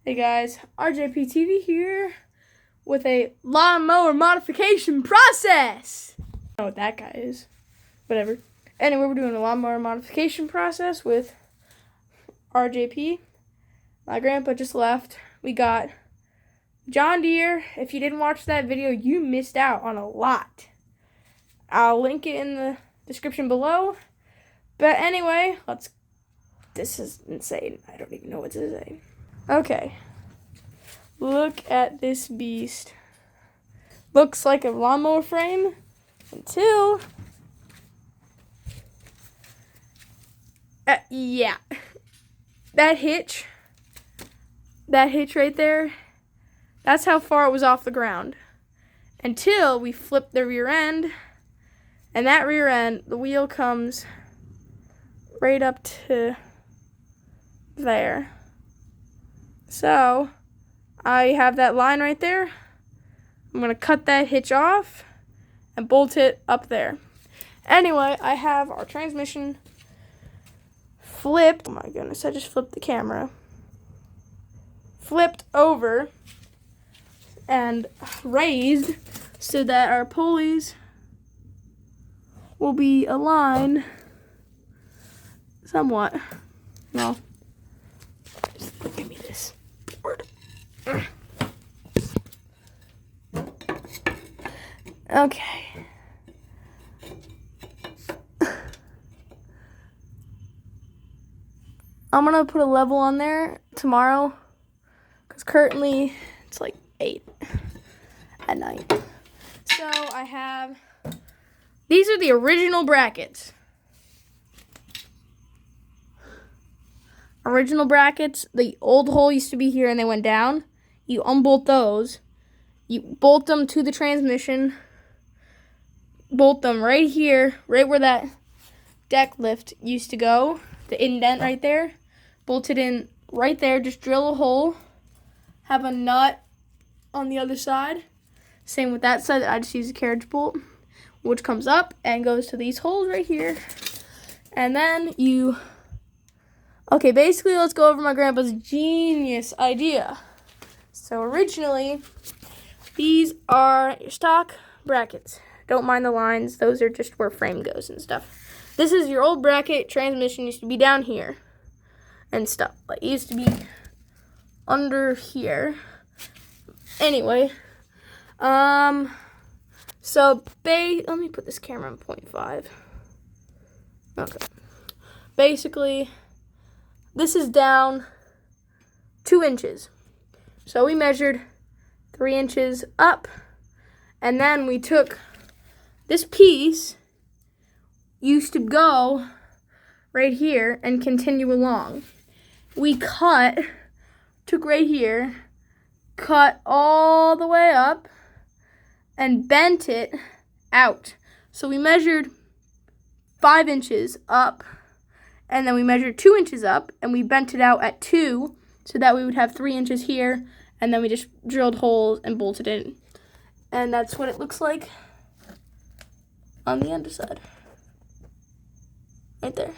Hey guys, RJPTV here with a lawnmower modification process. I don't know what that guy is. Whatever. Anyway, we're doing a lawnmower modification process with RJP. My grandpa just left. We got John Deere. If you didn't watch that video, you missed out on a lot. I'll link it in the description below. But anyway, this is insane. I don't even know what to say. Okay. Look at this beast. Looks like a lawnmower frame until... yeah. That hitch right there, that's how far it was off the ground. Until we flipped the rear end, and that rear end, the wheel comes right up to there. So, I have that line right there. I'm going to cut that hitch off and bolt it up there. Anyway, I have our transmission flipped. Oh my goodness, I just flipped the camera. Flipped over and raised so that our pulleys will be aligned somewhat. No. Just look at me this. Okay. I'm gonna put a level on there tomorrow because currently it's like 8 at night. So I have, these are the original brackets. Original brackets, the old hole used to be here and they went down. You unbolt those, you bolt them to the transmission, bolt them right here, right where that deck lift used to go, the indent right there, bolt it in right there, just drill a hole, have a nut on the other side. Same with that side, I just use a carriage bolt, which comes up and goes to these holes right here. And then okay, basically let's go over my grandpa's genius idea. So originally, these are your stock brackets. Don't mind the lines, those are just where frame goes and stuff. This is your old bracket. Transmission used to be down here and stuff. Like, it used to be under here. Anyway, so let me put this camera on 0.5. Okay. Basically, this is down 2 inches. So we measured 3 inches up, and then we took this piece, used to go right here and continue along. We took right here, cut all the way up, and bent it out. So we measured 5 inches up, and then we measured 2 inches up, and we bent it out at 2, so that we would have 3 inches here, and then we just drilled holes and bolted it in. And that's what it looks like on the underside. Right there.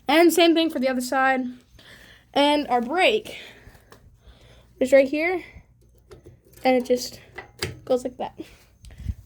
And same thing for the other side. And our brake is right here, and it just goes like that.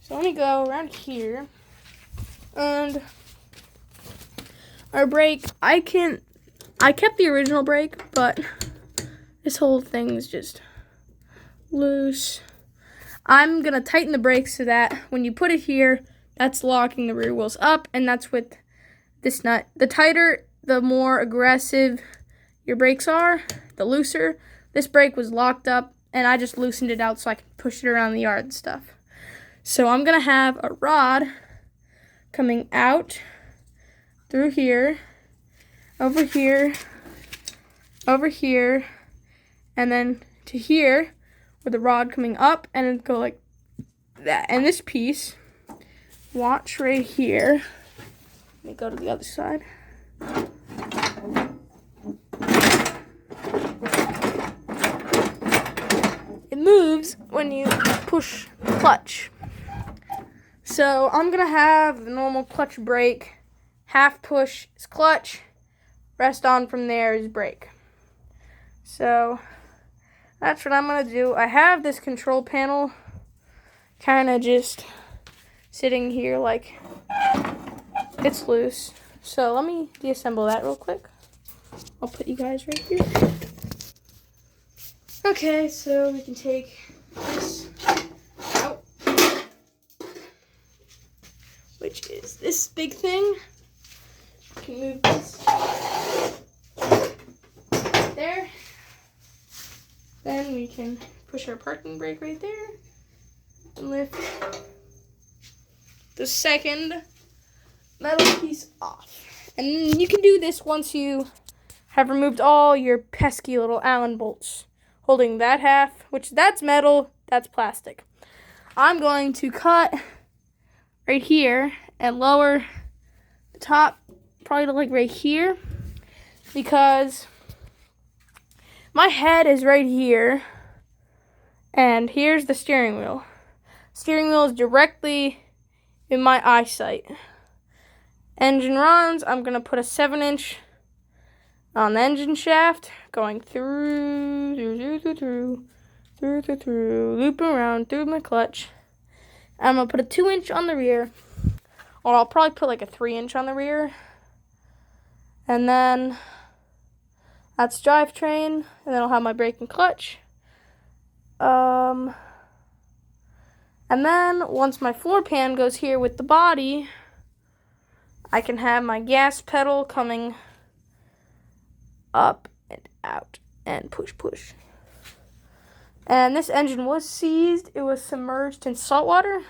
So let me go around here, and our brake, I kept the original brake, but this whole thing is just loose. I'm gonna tighten the brakes so that when you put it here, that's locking the rear wheels up, and that's with this nut. The tighter, the more aggressive your brakes are, the looser. This brake was locked up, and I just loosened it out so I could push it around the yard and stuff. So I'm gonna have a rod coming out through here, over here, over here, and then to here, with the rod coming up, and it'd go like that. And this piece, watch right here. Let me go to the other side. It moves when you push the clutch. So I'm gonna have the normal clutch brake. Half push is clutch, rest on from there is brake. So that's what I'm going to do. I have this control panel kind of just sitting here like it's loose. So let me deassemble that real quick. I'll put you guys right here. Okay, so we can take this out, which is this big thing. We can move this there. Then we can push our parking brake right there and lift the second metal piece off. And you can do this once you have removed all your pesky little Allen bolts holding that half, which that's metal, that's plastic. I'm going to cut right here and lower the top probably to like right here, because my head is right here and here's the steering wheel. Steering wheel is directly in my eyesight. Engine runs, I'm going to put a 7-inch on the engine shaft, going through, looping around through my clutch. I'm going to put a 2-inch on the rear, or I'll probably put like a 3-inch on the rear. And then that's drivetrain, and then I'll have my brake and clutch. And then once my floor pan goes here with the body, I can have my gas pedal coming up and out and push, push. And this engine was seized. It was submerged in salt water.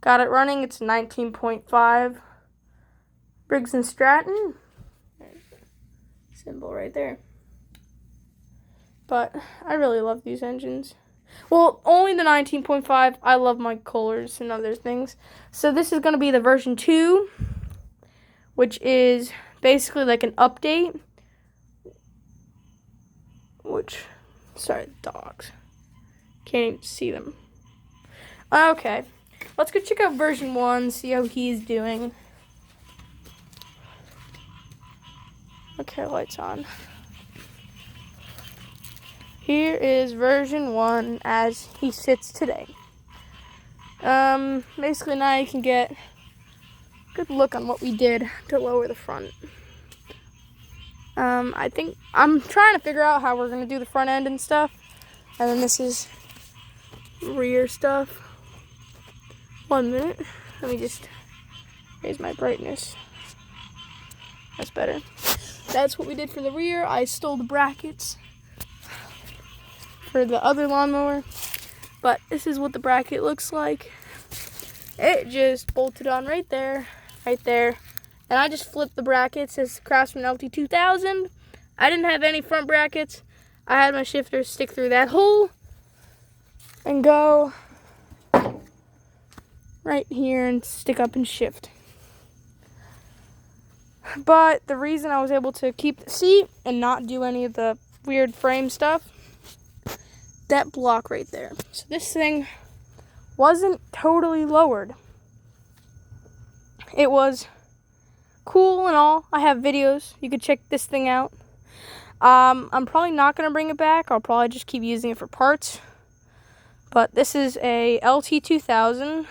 Got it running. It's 19.5 Briggs & Stratton. Symbol right there. But I really love these engines. Well, only the 19.5. I love my Kohlers and other things. So this is going to be the version 2, which is basically like an update. Sorry, dogs. Can't even see them. Okay, let's go check out version 1, see how he's doing. Okay, lights on. Here is version 1 as he sits today. Basically now you can get a good look on what we did to lower the front. I think I'm trying to figure out how we're going to do the front end and stuff. And then this is rear stuff. 1 minute. Let me just raise my brightness. That's better. That's what we did for the rear. I stole the brackets for the other lawnmower. But this is what the bracket looks like. It just bolted on right there. And I just flipped the brackets as Craftsman LT2000. I didn't have any front brackets. I had my shifter stick through that hole and go right here and stick up and shift. But the reason I was able to keep the seat and not do any of the weird frame stuff, that block right there. So this thing wasn't totally lowered. It was cool and all. I have videos. You could check this thing out. I'm probably not going to bring it back. I'll probably just keep using it for parts. But this is a LT2000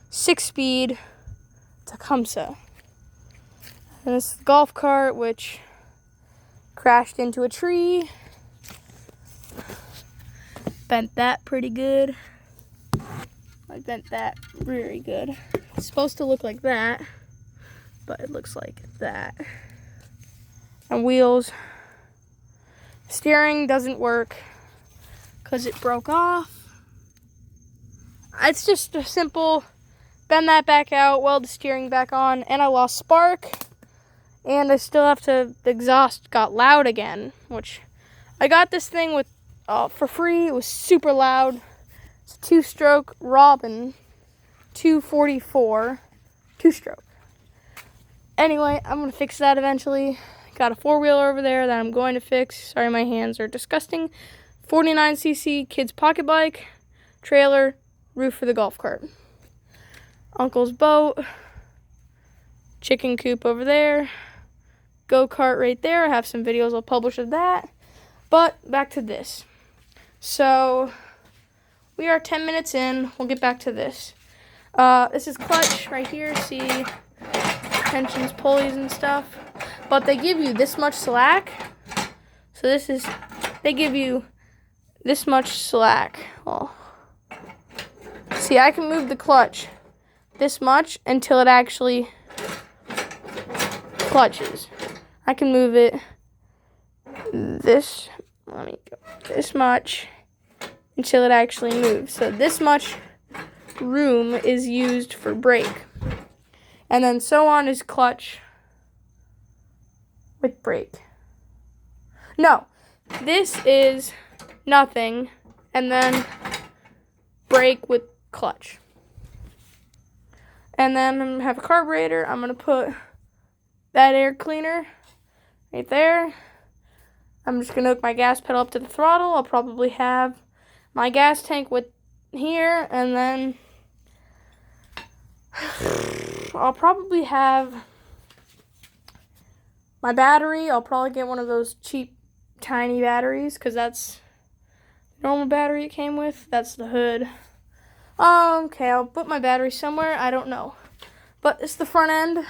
6-speed Tecumseh. And this is the golf cart, which crashed into a tree. Bent that pretty good. I bent that very good. It's supposed to look like that, but it looks like that. And wheels. Steering doesn't work because it broke off. It's just a simple bend that back out, weld the steering back on, and I lost spark. And I still have to, the exhaust got loud again, which I got this thing with for free. It was super loud. It's a 2-stroke Robin 244 2-stroke. Anyway, I'm going to fix that eventually. Got a 4-wheeler over there that I'm going to fix. Sorry, my hands are disgusting. 49cc kids pocket bike, trailer, roof for the golf cart. Uncle's boat, chicken coop over there, go-kart right there. I have some videos I'll publish of that. But back to this. So we are 10 minutes in. We'll get back to this. This is clutch right here. See tensions, pulleys, and stuff. But they give you this much slack. So they give you this much slack. Well, see, I can move the clutch this much until it actually clutches. I can move it this much until it actually moves. So this much room is used for brake. And then so on is clutch with brake. No, this is nothing, and then brake with clutch. And then I'm going to have a carburetor. I'm going to put that air cleaner right there. I'm just going to hook my gas pedal up to the throttle. I'll probably have my gas tank with here, and then I'll probably have my battery. I'll probably get one of those cheap, tiny batteries, because that's the normal battery it came with. That's the hood. Okay, I'll put my battery somewhere. I don't know. But it's the front end.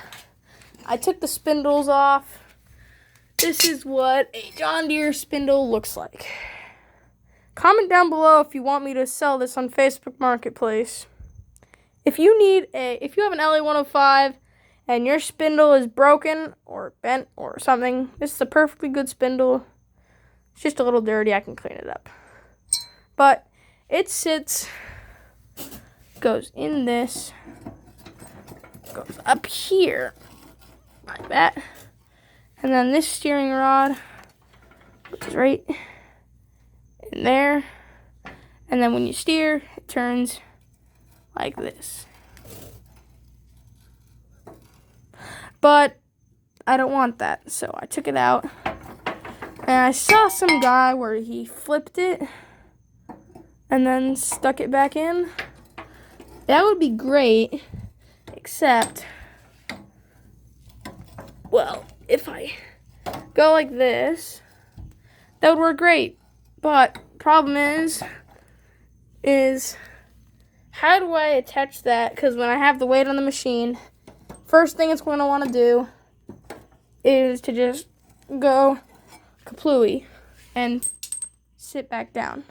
I took the spindles off. This is what a John Deere spindle looks like. Comment down below if you want me to sell this on Facebook Marketplace. If you have an LA105 and your spindle is broken or bent or something, this is a perfectly good spindle. It's just a little dirty. I can clean it up. But it goes in this, goes up here like that, and then this steering rod goes right in there, and then when you steer, it turns like this. But I don't want that, so I took it out, and I saw some guy where he flipped it and then stuck it back in. That would be great, except, well, if I go like this, that would work great. But problem is how do I attach that? Because when I have the weight on the machine, first thing it's going to want to do is to just go kaplooey and sit back down.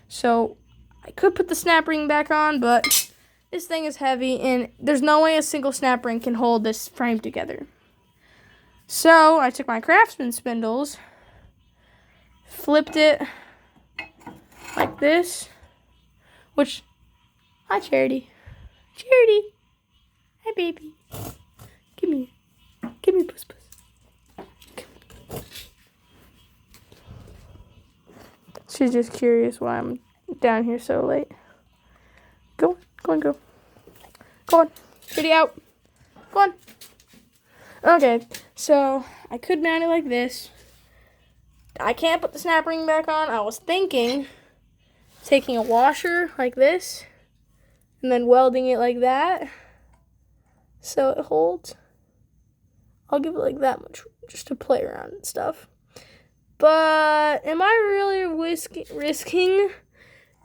So I could put the snap ring back on, but this thing is heavy, and there's no way a single snap ring can hold this frame together. So I took my Craftsman spindles, flipped it like this, which, hi Charity. Charity, hi baby. Give me puss puss. She's just curious why I'm down here so late. Go on. Go on. Pretty out. Go on. Okay, so I could mount it like this. I can't put the snap ring back on. I was thinking taking a washer like this and then welding it like that so it holds. I'll give it like that much just to play around and stuff. But am I really risking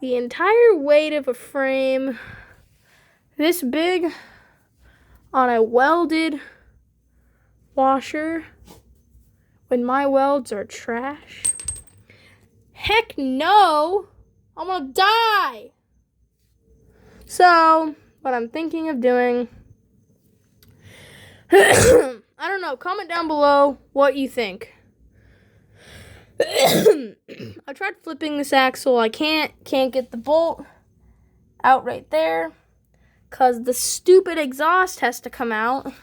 the entire weight of a frame this big on a welded washer when my welds are trash? Heck no! I'm gonna die! So, what I'm thinking of doing, I don't know, comment down below what you think. I tried flipping this axle. I can't get the bolt out right there because the stupid exhaust has to come out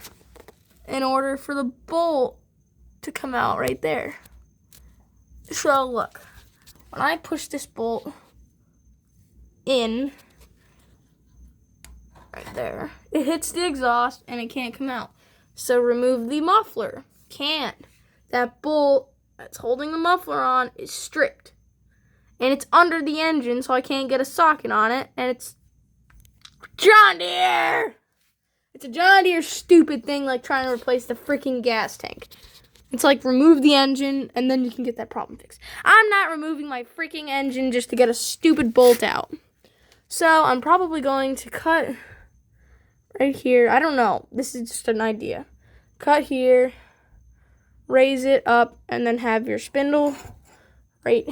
in order for the bolt to come out right there. So look, when I push this bolt in right there, it hits the exhaust and it can't come out. So remove the muffler. Can't. That bolt that's holding the muffler on is stripped. And it's under the engine, so I can't get a socket on it. And it's John Deere! It's a John Deere stupid thing like trying to replace the freaking gas tank. It's like remove the engine and then you can get that problem fixed. I'm not removing my freaking engine just to get a stupid bolt out. So I'm probably going to cut right here. I don't know. This is just an idea. Cut here, raise it up, and then have your spindle right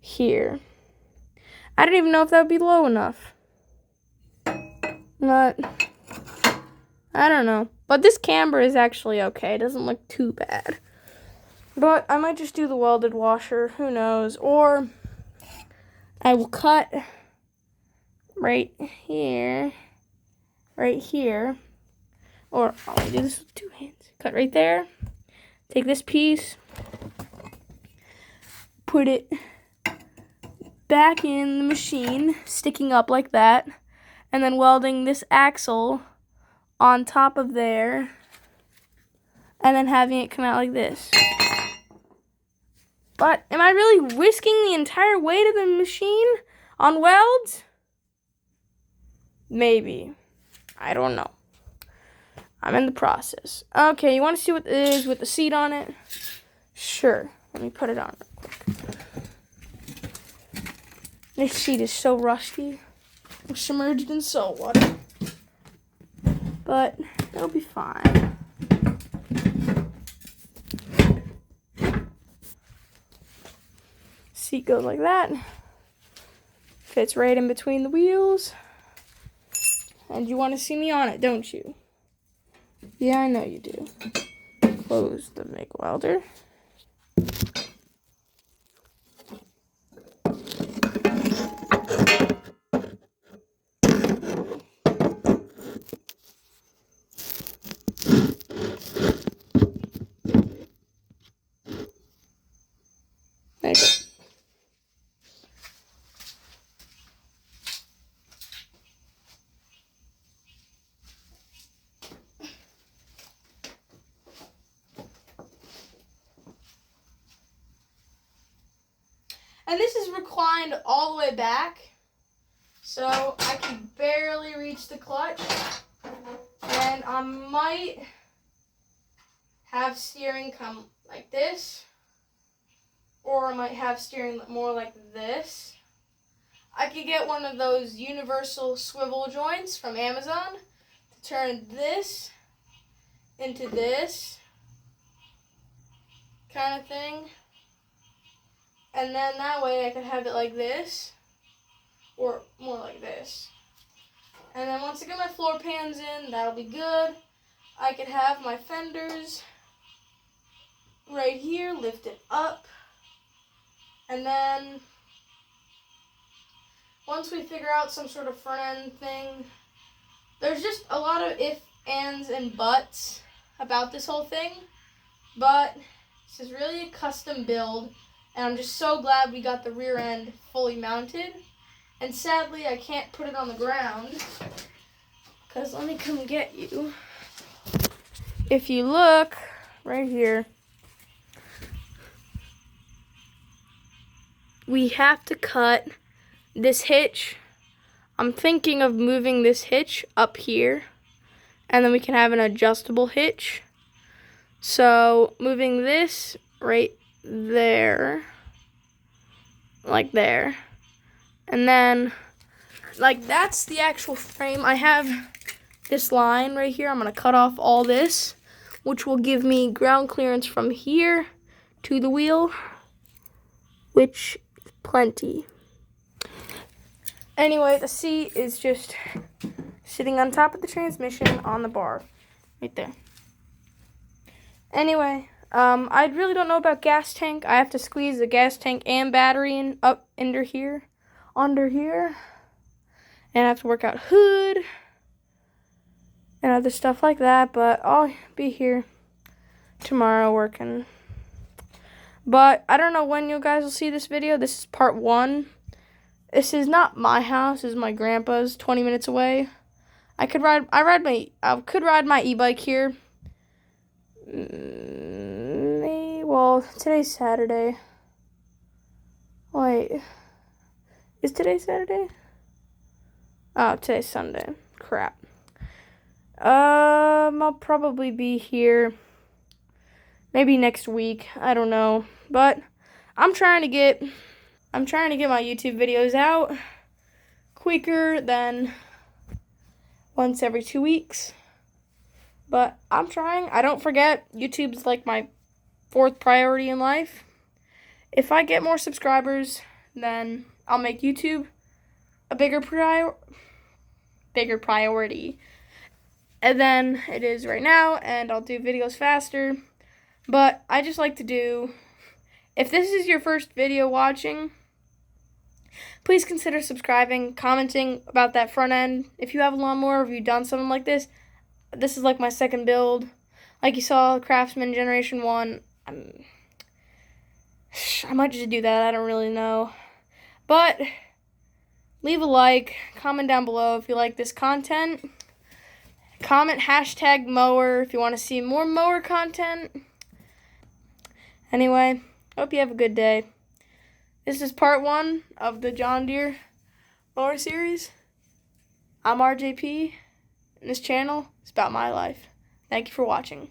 here. I don't even know if that would be low enough. But I don't know. But this camber is actually okay. It doesn't look too bad. But I might just do the welded washer. Who knows? Or I will cut right here. Right here. Or I'll do this with 2 hands. Cut right there. Take this piece. Put it back in the machine. Sticking up like that. And then welding this axle on top of there, and then having it come out like this. But am I really risking the entire weight of the machine on welds? Maybe. I don't know. I'm in the process. Okay, you want to see what it is with the seat on it? Sure. Let me put it on real quick. This seat is so rusty. I'm submerged in salt water. But it'll be fine. Seat goes like that. Fits right in between the wheels. And you want to see me on it, don't you? Yeah, I know you do. Close the MIG welder. There you go. And this is reclined all the way back, so I can barely reach the clutch. And I might have steering come like this, or I might have steering more like this. I could get one of those universal swivel joints from Amazon to turn this into this kind of thing. And then that way I could have it like this, or more like this. And then once I get my floor pans in, that'll be good. I could have my fenders right here, lift it up. And then once we figure out some sort of front end thing, there's just a lot of ifs, ands, and buts about this whole thing. But this is really a custom build. And I'm just so glad we got the rear end fully mounted. And sadly, I can't put it on the ground. Because let me come get you. If you look right here, we have to cut this hitch. I'm thinking of moving this hitch up here. And then we can have an adjustable hitch. So moving this right there, like there, and then like that's the actual frame. I have this line right here. I'm gonna cut off all this, which will give me ground clearance from here to the wheel, which is plenty. Anyway, the seat is just sitting on top of the transmission on the bar right there. Anyway, I really don't know about gas tank. I have to squeeze the gas tank and battery in up under here. And I have to work out hood and other stuff like that. But I'll be here tomorrow working. But I don't know when you guys will see this video. This is part 1. This is not my house. This is my grandpa's, 20 minutes away. I could ride my e-bike here. Well, today's Saturday. Wait, is today Saturday? Oh, today's Sunday. Crap. I'll probably be here maybe next week. I don't know. But I'm trying to get my YouTube videos out quicker than once every 2 weeks. But I'm trying. I don't forget, YouTube's like my 4th priority in life. If I get more subscribers, then I'll make YouTube a bigger priority and then it is right now, and I'll do videos faster. But I just like to do, if this is your first video watching, please consider subscribing, commenting about that front end. If you have a lawnmower, if you've done something like this is like my second build. Like you saw, Craftsman Generation 1. I might just do that, I don't really know. But leave a like, comment down below if you like this content. Comment #mower if you want to see more mower content. Anyway, hope you have a good day. This is part 1 of the John Deere mower series. I'm RJP, and this channel is about my life. Thank you for watching.